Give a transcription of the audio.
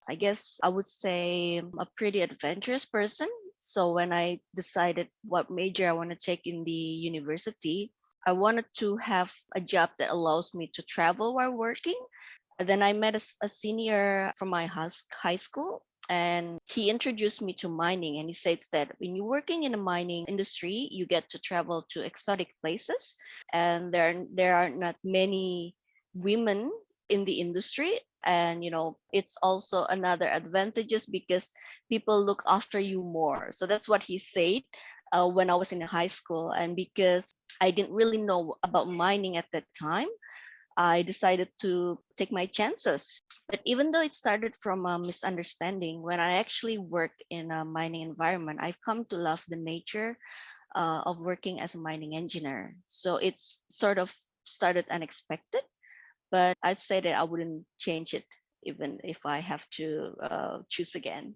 I guess I would say I'm a pretty adventurous person. So when I decided what major I want to take in the university, I wanted to have a job that allows me to travel while working. Then I met a senior from my high school, and he introduced me to mining. And he says that when you're working in the mining industry, you get to travel to exotic places, and there are not many women in the industry. And it's also another advantages because people look after you more. So that's what he said when I was in high school. And because I didn't really know about mining at that time, I decided to take my chances. But even though it started from a misunderstanding, when I actually work in a mining environment, I've come to love the nature of working as a mining engineer. So it's sort of started unexpected, but I'd say that I wouldn't change it even if I have to choose again.